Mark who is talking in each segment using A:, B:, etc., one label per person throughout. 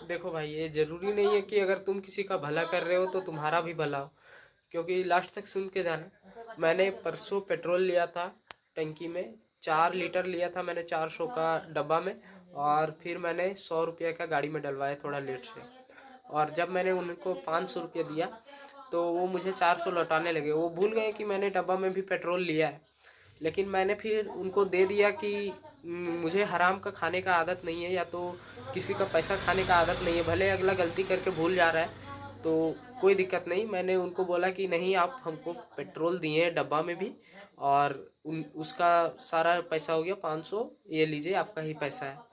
A: देखो भाई, ये ज़रूरी नहीं है कि अगर तुम किसी का भला कर रहे हो तो तुम्हारा भी भला हो। क्योंकि लास्ट तक सुन के जाना, मैंने परसों पेट्रोल लिया था टंकी में, 4 लीटर लिया था मैंने 400 का डब्बा में। और फिर मैंने 100 रुपये का गाड़ी में डलवाया थोड़ा लेट से। और जब मैंने उनको 500 रुपये दिया तो वो मुझे 400 लौटाने लगे। वो भूल गए कि मैंने डब्बा में भी पेट्रोल लिया है। लेकिन मैंने फिर उनको दे दिया कि मुझे हराम का खाने का आदत नहीं है, या तो किसी का पैसा खाने का आदत नहीं है। भले अगला गलती करके भूल जा रहा है तो कोई दिक्कत नहीं। मैंने उनको बोला कि नहीं, आप हमको पेट्रोल दिए हैं डब्बा में भी, और उसका सारा पैसा हो गया 500, ये लीजिए आपका ही पैसा है।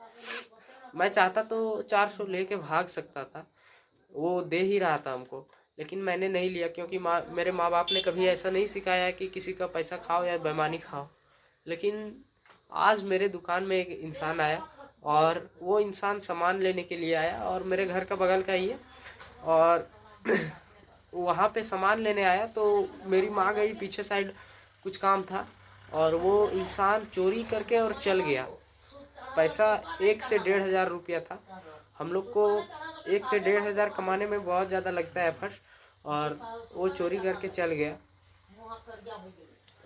A: मैं चाहता तो 400 लेके भाग सकता था, वो दे ही रहा था हमको। लेकिन मैंने नहीं लिया, क्योंकि मेरे माँ बाप ने कभी ऐसा नहीं सिखाया है कि किसी का पैसा खाओ या बेईमानी खाओ। लेकिन आज मेरे दुकान में एक इंसान आया, और वो इंसान सामान लेने के लिए आया, और मेरे घर का बगल का ही है। और वहाँ पे सामान लेने आया तो मेरी माँ गई पीछे साइड, कुछ काम था, और वो इंसान चोरी करके और चल गया। पैसा 1 से 1,500 रुपया था। हम लोग को 1 से 1,500 कमाने में बहुत ज़्यादा लगता है एफर्ट्स, और वो चोरी करके चल गया।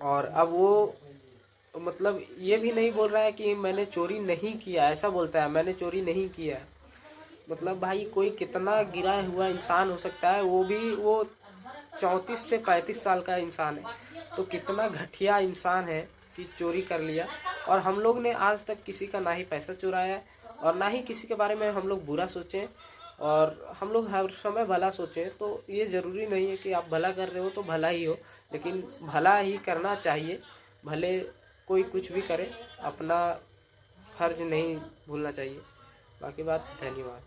A: और अब वो मतलब ये भी नहीं बोल रहा है कि मैंने चोरी नहीं किया, ऐसा बोलता है मैंने चोरी नहीं किया। मतलब भाई, कोई कितना गिरा हुआ इंसान हो सकता है, वो भी वो 34 से 35 साल का इंसान है, तो कितना घटिया इंसान है कि चोरी कर लिया। और हम लोग ने आज तक किसी का ना ही पैसा चुराया है, और ना ही किसी के बारे में हम लोग बुरा सोचें, और हम लोग हर समय भला सोचें। तो ये ज़रूरी नहीं है कि आप भला कर रहे हो तो भला ही हो, लेकिन भला ही करना चाहिए। भले कोई कुछ भी करे, अपना फर्ज नहीं भूलना चाहिए। बाकी बात, धन्यवाद।